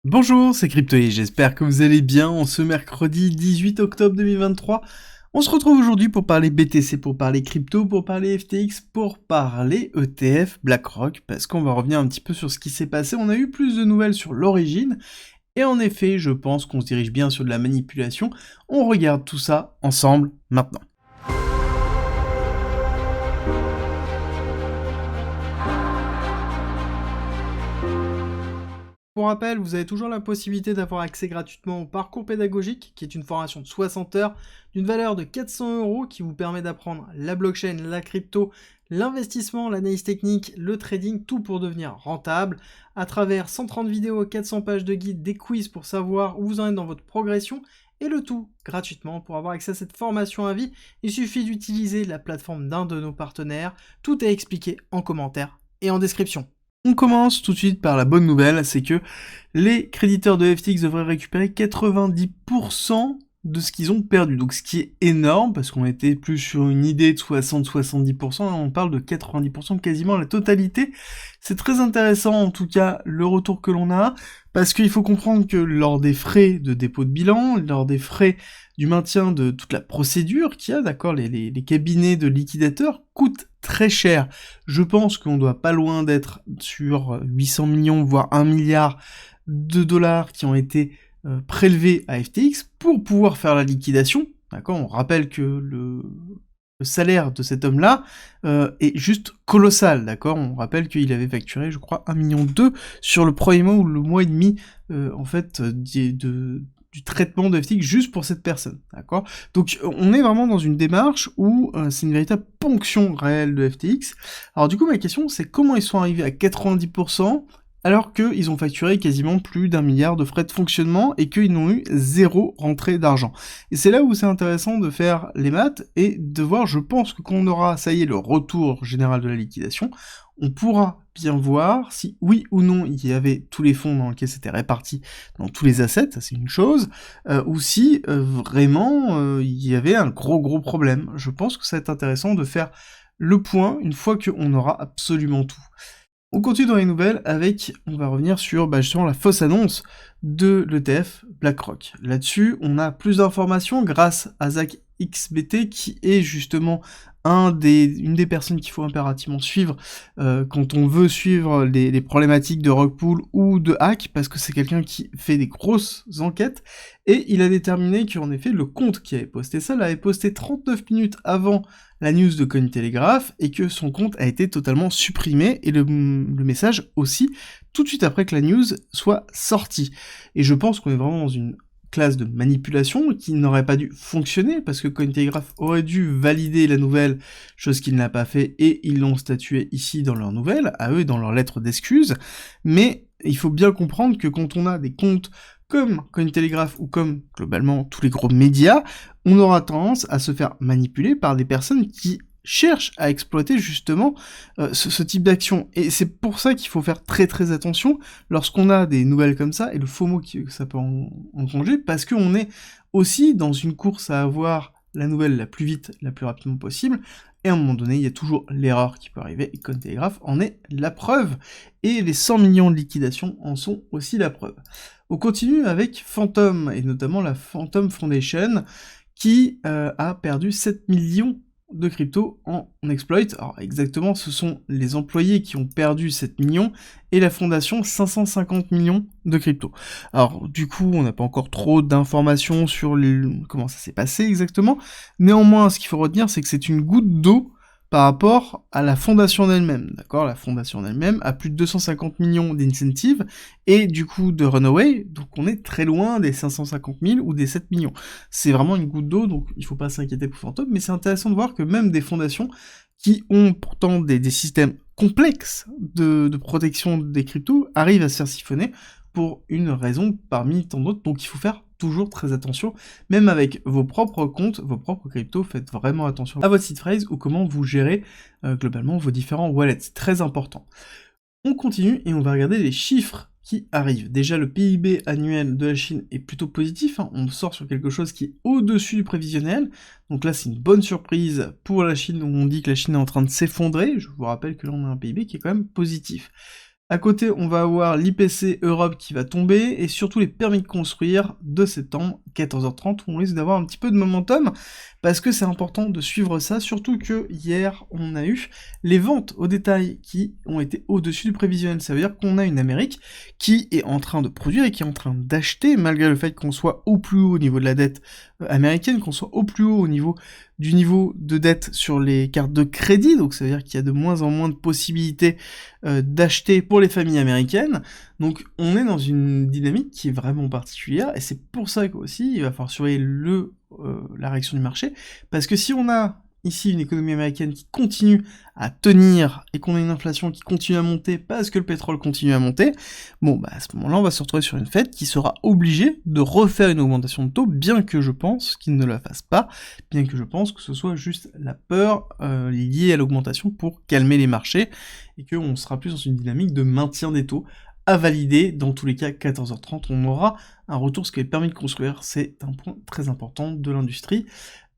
Bonjour, c'est Cryptoï, j'espère que vous allez bien en ce mercredi 18 octobre 2023. On se retrouve aujourd'hui pour parler BTC, pour parler crypto, pour parler FTX, pour parler ETF, BlackRock, parce qu'on va revenir un petit peu sur ce qui s'est passé. On a eu plus de nouvelles sur l'origine, et en effet, je pense qu'on se dirige bien sur de la manipulation. On regarde tout ça ensemble maintenant. Pour rappel, vous avez toujours la possibilité d'avoir accès gratuitement au parcours pédagogique, qui est une formation de 60 heures d'une valeur de 400 € qui vous permet d'apprendre la blockchain, la crypto, l'investissement, l'analyse technique, le trading, tout pour devenir rentable, à travers 130 vidéos, 400 pages de guide, des quiz pour savoir où vous en êtes dans votre progression, et le tout gratuitement. Pour avoir accès à cette formation à vie, il suffit d'utiliser la plateforme d'un de nos partenaires. Tout est expliqué en commentaire et en description. On commence tout de suite par la bonne nouvelle, c'est que les créditeurs de FTX devraient récupérer 90% de ce qu'ils ont perdu. Donc ce qui est énorme, parce qu'on était plus sur une idée de 60-70%, là on parle de 90%, quasiment la totalité. C'est très intéressant en tout cas le retour que l'on a, parce qu'il faut comprendre que lors des frais de dépôt de bilan, lors des frais du maintien de toute la procédure qu'il y a, d'accord, les cabinets de liquidateurs coûtent très cher. Je pense qu'on doit pas loin d'être sur 800 millions, voire 1 milliard de dollars qui ont été prélevés à FTX pour pouvoir faire la liquidation. D'accord, on rappelle que le salaire de cet homme-là est juste colossal, d'accord. On rappelle qu'il avait facturé, je crois, 1,2 million sur le premier mois ou le mois et demi, en fait, du traitement de FTX juste pour cette personne, d'accord. Donc on est vraiment dans une démarche où c'est une véritable ponction réelle de FTX. Alors du coup ma question c'est comment ils sont arrivés à 90% alors qu'ils ont facturé quasiment plus d'1 milliard de frais de fonctionnement et qu'ils n'ont eu zéro rentrée d'argent. Et c'est là où c'est intéressant de faire les maths et de voir, je pense que quand on aura, ça y est, le retour général de la liquidation, on pourra bien voir si oui ou non il y avait tous les fonds dans lesquels c'était réparti dans tous les assets, ça c'est une chose, ou si vraiment il y avait un gros problème. Je pense que ça va être intéressant de faire le point une fois qu'on aura absolument tout. On continue dans les nouvelles avec, on va revenir sur justement la fausse annonce de l'ETF BlackRock. Là-dessus, on a plus d'informations grâce à Zach XBT qui est justement une des personnes qu'il faut impérativement suivre quand on veut suivre les problématiques de rug pull ou de hack, parce que c'est quelqu'un qui fait des grosses enquêtes, et il a déterminé qu'en effet le compte qui avait posté ça l'avait posté 39 minutes avant la news de Cointelegraph, et que son compte a été totalement supprimé, et le message aussi, tout de suite après que la news soit sortie. Et je pense qu'on est vraiment dans une classe de manipulation qui n'aurait pas dû fonctionner, parce que Cointelegraph aurait dû valider la nouvelle, chose qu'il n'a pas fait, et ils l'ont statué ici dans leur nouvelle, à eux dans leur lettre d'excuse, mais il faut bien comprendre que quand on a des comptes comme Cointelegraph ou comme globalement tous les gros médias, on aura tendance à se faire manipuler par des personnes qui cherchent à exploiter justement ce type d'action. Et c'est pour ça qu'il faut faire très attention lorsqu'on a des nouvelles comme ça, et le FOMO que ça peut engranger, parce qu'on est aussi dans une course à avoir la nouvelle la plus vite, la plus rapidement possible, et à un moment donné, il y a toujours l'erreur qui peut arriver, et Cointelegraph en est la preuve, et les 100 millions de liquidations en sont aussi la preuve. On continue avec Phantom, et notamment la Phantom Foundation, qui a perdu 7 millions de crypto en exploit. Alors exactement, ce sont les employés qui ont perdu 7 millions, et la fondation 550 millions de crypto. Alors du coup, on n'a pas encore trop d'informations sur comment ça s'est passé exactement, néanmoins, ce qu'il faut retenir, c'est que c'est une goutte d'eau par rapport à la fondation elle-même, d'accord. La fondation elle-même a plus de 250 millions d'incentives, et du coup de runaway, donc on est très loin des 550 000 ou des 7 millions. C'est vraiment une goutte d'eau, donc il faut pas s'inquiéter pour Phantom, mais c'est intéressant de voir que même des fondations qui ont pourtant des systèmes complexes de protection des cryptos arrivent à se faire siphonner pour une raison parmi tant d'autres, donc il faut faire toujours très attention, même avec vos propres comptes, vos propres cryptos, faites vraiment attention à votre seed phrase ou comment vous gérez globalement vos différents wallets, c'est très important. On continue et on va regarder les chiffres qui arrivent. Déjà le PIB annuel de la Chine est plutôt positif, hein. On sort sur quelque chose qui est au-dessus du prévisionnel, donc là c'est une bonne surprise pour la Chine où on dit que la Chine est en train de s'effondrer. Je vous rappelle que là on a un PIB qui est quand même positif. À côté, on va avoir l'IPC Europe qui va tomber, et surtout les permis de construire de septembre, 14h30, où on risque d'avoir un petit peu de momentum, parce que c'est important de suivre ça, surtout que hier, on a eu les ventes au détail qui ont été au-dessus du prévisionnel. Ça veut dire qu'on a une Amérique qui est en train de produire et qui est en train d'acheter, malgré le fait qu'on soit au plus haut au niveau de la dette américaine, qu'on soit au plus haut au niveau du niveau de dette sur les cartes de crédit, donc ça veut dire qu'il y a de moins en moins de possibilités d'acheter pour les familles américaines. Donc on est dans une dynamique qui est vraiment particulière, et c'est pour ça qu'aussi il va falloir surveiller la réaction du marché, parce que si on a ici une économie américaine qui continue à tenir, et qu'on a une inflation qui continue à monter parce que le pétrole continue à monter, bon bah à ce moment-là on va se retrouver sur une Fed qui sera obligée de refaire une augmentation de taux, bien que je pense qu'il ne la fasse pas, bien que je pense que ce soit juste la peur liée à l'augmentation pour calmer les marchés, et qu'on sera plus dans une dynamique de maintien des taux à valider. Dans tous les cas, 14h30, on aura un retour, ce qui est permis de construire, c'est un point très important de l'industrie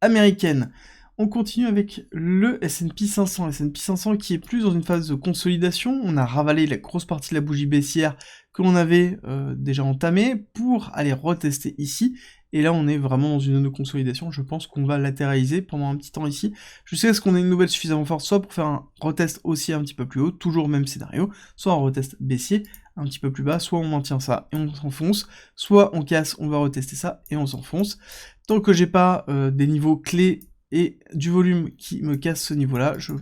américaine. On continue avec le S&P 500. S&P 500 qui est plus dans une phase de consolidation. On a ravalé la grosse partie de la bougie baissière que l'on avait déjà entamée pour aller retester ici. Et là, on est vraiment dans une zone de consolidation. Je pense qu'on va latéraliser pendant un petit temps ici. Je sais, est-ce qu'on a une nouvelle suffisamment forte, soit pour faire un retest aussi un petit peu plus haut, toujours même scénario, soit un retest baissier un petit peu plus bas, soit on maintient ça et on s'enfonce, soit on casse, on va retester ça et on s'enfonce. Tant que j'ai pas des niveaux clés et du volume qui me casse ce niveau-là, je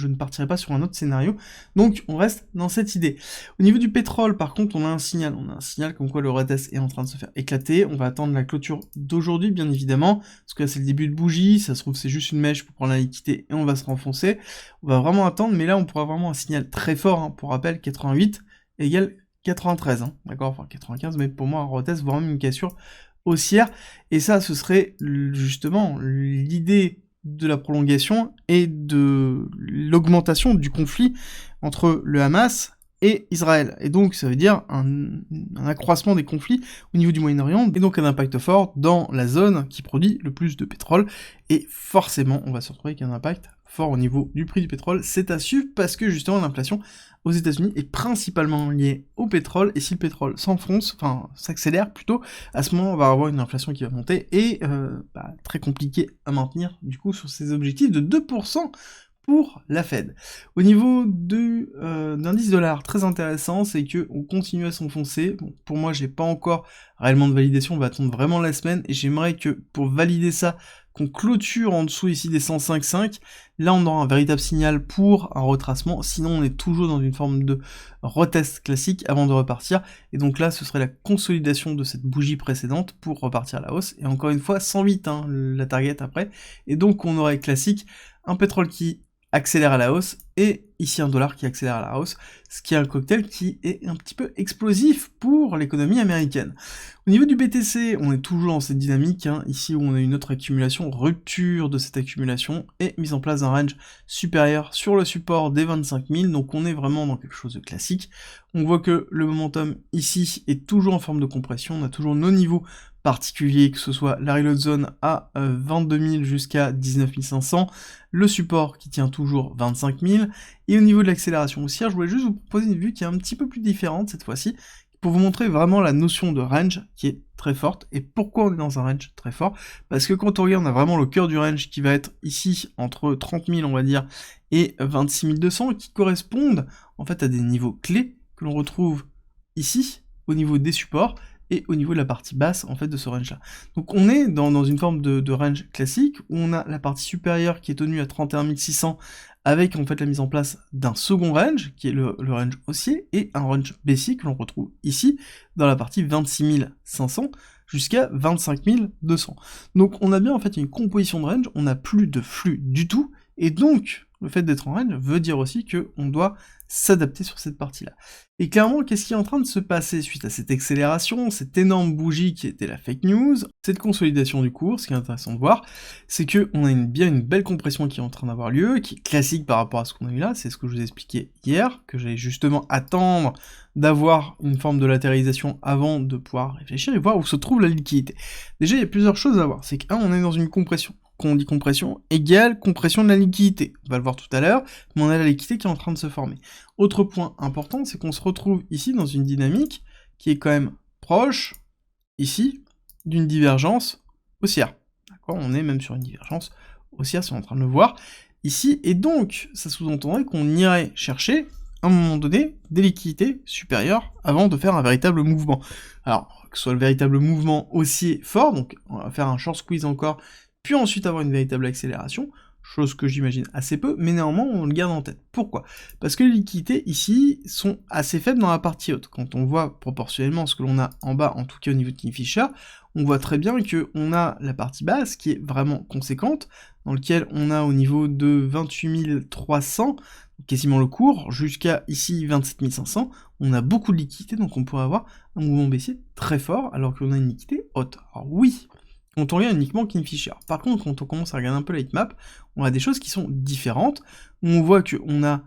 ne partirai pas sur un autre scénario, donc on reste dans cette idée. Au niveau du pétrole, par contre, on a un signal comme quoi le retest est en train de se faire éclater. On va attendre la clôture d'aujourd'hui, bien évidemment, parce que là c'est le début de bougie, ça se trouve c'est juste une mèche pour prendre la liquidité et on va se renfoncer. On va vraiment attendre, mais là on pourra vraiment un signal très fort, hein. Pour rappel, 88 égale 93, hein. D'accord, enfin 95, mais pour moi un retest, voire même une cassure haussière, et ça ce serait justement l'idée de la prolongation et de l'augmentation du conflit entre le Hamas et Israël, et donc ça veut dire un accroissement des conflits au niveau du Moyen-Orient, et donc un impact fort dans la zone qui produit le plus de pétrole, et forcément on va se retrouver avec un impact fort au niveau du prix du pétrole. C'est à suivre parce que justement l'inflation aux États-Unis est principalement liée au pétrole, et si le pétrole s'enfonce, enfin s'accélère plutôt, à ce moment on va avoir une inflation qui va monter, et très compliqué à maintenir du coup sur ces objectifs de 2% pour la Fed. Au niveau d'indice dollar, très intéressant, c'est que on continue à s'enfoncer. Bon, pour moi, j'ai pas encore réellement de validation, on va attendre vraiment la semaine, et j'aimerais que pour valider ça, qu'on clôture en dessous ici des 105,5, là on aura un véritable signal pour un retracement, sinon on est toujours dans une forme de retest classique avant de repartir, et donc là ce serait la consolidation de cette bougie précédente pour repartir à la hausse, et encore une fois 108 hein, la target après, et donc on aurait classique un pétrole qui accélère à la hausse, et ici un dollar qui accélère à la hausse, ce qui est un cocktail qui est un petit peu explosif pour l'économie américaine. Au niveau du BTC, on est toujours dans cette dynamique, hein, ici où on a une autre accumulation, rupture de cette accumulation, et mise en place d'un range supérieur sur le support des 25 000, donc on est vraiment dans quelque chose de classique. On voit que le momentum ici est toujours en forme de compression, on a toujours nos niveaux particuliers, que ce soit la reload zone à 22 000 jusqu'à 19 500, le support qui tient toujours 25 000, et au niveau de l'accélération haussière, je voulais juste vous proposer une vue qui est un petit peu plus différente cette fois-ci, pour vous montrer vraiment la notion de range qui est très forte. Et pourquoi on est dans un range très fort? Parce que quand on regarde, on a vraiment le cœur du range qui va être ici, entre 30 000 on va dire, et 26 200, qui correspondent en fait à des niveaux clés que l'on retrouve ici, au niveau des supports, et au niveau de la partie basse en fait de ce range là. Donc on est dans une forme de range classique, où on a la partie supérieure qui est tenue à 31 600, avec en fait la mise en place d'un second range, qui est le range haussier, et un range baissier que l'on retrouve ici, dans la partie 26 500, jusqu'à 25 200. Donc on a bien en fait une composition de range, on n'a plus de flux du tout, et donc le fait d'être en range veut dire aussi qu'on doit s'adapter sur cette partie-là. Et clairement, qu'est-ce qui est en train de se passer suite à cette accélération, cette énorme bougie qui était la fake news, cette consolidation du cours? Ce qui est intéressant de voir, c'est qu'on a bien une belle compression qui est en train d'avoir lieu, qui est classique par rapport à ce qu'on a eu là, c'est ce que je vous ai expliqué hier, que j'allais justement attendre d'avoir une forme de latéralisation avant de pouvoir réfléchir et voir où se trouve la liquidité. Déjà, il y a plusieurs choses à voir, c'est que, on est dans une compression. quand on dit compression, égale compression de la liquidité. On va le voir tout à l'heure, mais on a la liquidité qui est en train de se former. Autre point important, c'est qu'on se retrouve ici dans une dynamique qui est quand même proche, ici, d'une divergence haussière. D'accord, on est même sur une divergence haussière, si on est en train de le voir ici, et donc, ça sous-entendrait qu'on irait chercher, à un moment donné, des liquidités supérieures avant de faire un véritable mouvement. Alors, que ce soit le véritable mouvement haussier fort, donc on va faire un short squeeze encore, puis ensuite avoir une véritable accélération, chose que j'imagine assez peu, mais néanmoins on le garde en tête. Pourquoi? Parce que les liquidités ici sont assez faibles dans la partie haute. Quand on voit proportionnellement ce que l'on a en bas, en tout cas au niveau de Kingfisher, on voit très bien qu'on a la partie basse qui est vraiment conséquente, dans lequel on a au niveau de 28 300, quasiment le cours, jusqu'à ici 27 500, on a beaucoup de liquidités, donc on pourrait avoir un mouvement baissier très fort, alors qu'on a une liquidité haute. Alors oui, quand on regarde uniquement Kingfisher. Par contre, quand on commence à regarder un peu la heatmap, on a des choses qui sont différentes. On voit qu'on a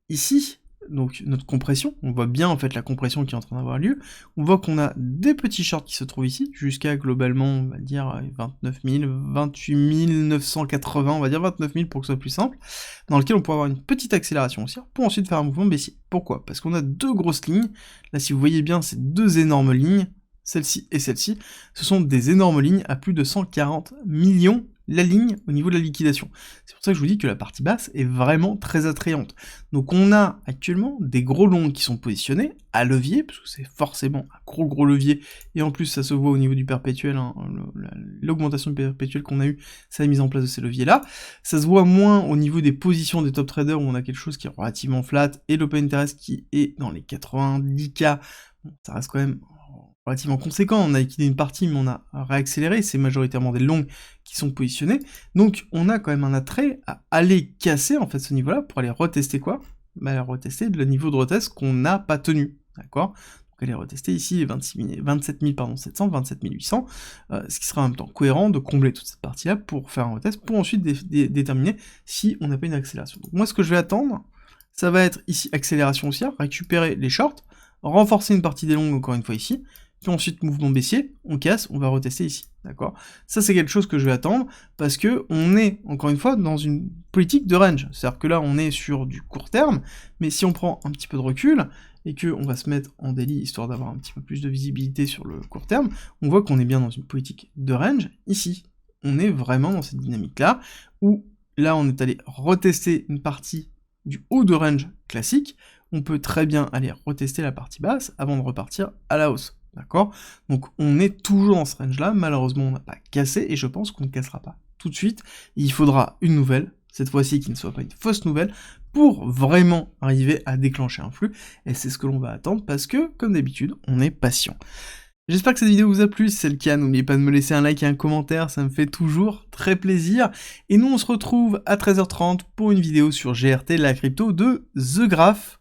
ici, donc notre compression, on voit bien en fait la compression qui est en train d'avoir lieu. On voit qu'on a des petits shorts qui se trouvent ici, jusqu'à globalement, on va dire 29 000, 28 980, on va dire 29 000 pour que ce soit plus simple, dans lequel on pourrait avoir une petite accélération haussière pour ensuite faire un mouvement baissier. Pourquoi? Parce qu'on a deux grosses lignes. Là, si vous voyez bien, c'est deux énormes lignes. Celle-ci et celle-ci, ce sont des énormes lignes à plus de 140 millions la ligne au niveau de la liquidation. C'est pour ça que je vous dis que la partie basse est vraiment très attrayante. Donc on a actuellement des gros longs qui sont positionnés à levier, parce que c'est forcément un gros levier, et en plus ça se voit au niveau du perpétuel, hein, l'augmentation du perpétuel qu'on a eu, c'est la mise en place de ces leviers-là. Ça se voit moins au niveau des positions des top traders, où on a quelque chose qui est relativement flat, et l'open interest qui est dans les 90K, bon, ça reste quand même relativement conséquent, on a liquidé une partie, mais on a réaccéléré, c'est majoritairement des longs qui sont positionnés, donc on a quand même un attrait à aller casser en fait ce niveau-là, pour aller retester quoi? Bah retester le niveau de retest qu'on n'a pas tenu, d'accord? Donc aller retester ici les 27 700, 27 800, ce qui sera en même temps cohérent de combler toute cette partie-là pour faire un retest, pour ensuite déterminer si on n'a pas une accélération. Donc moi ce que je vais attendre, ça va être ici accélération haussière, récupérer les shorts, renforcer une partie des longs encore une fois ici, puis ensuite mouvement baissier, on casse, on va retester ici, d'accord? Ça c'est quelque chose que je vais attendre, parce que on est, encore une fois, dans une politique de range, c'est-à-dire que là on est sur du court terme, mais si on prend un petit peu de recul, et qu'on va se mettre en daily, histoire d'avoir un petit peu plus de visibilité sur le court terme, on voit qu'on est bien dans une politique de range, ici, on est vraiment dans cette dynamique-là, où là on est allé retester une partie du haut de range classique, on peut très bien aller retester la partie basse avant de repartir à la hausse. D'accord? Donc on est toujours dans ce range-là, malheureusement on n'a pas cassé, et je pense qu'on ne cassera pas tout de suite. Il faudra une nouvelle, cette fois-ci qui ne soit pas une fausse nouvelle, pour vraiment arriver à déclencher un flux, et c'est ce que l'on va attendre, parce que, comme d'habitude, on est patient. J'espère que cette vidéo vous a plu, si c'est le cas, n'oubliez pas de me laisser un like et un commentaire, ça me fait toujours très plaisir. Et nous on se retrouve à 13h30 pour une vidéo sur GRT, la crypto de The Graph.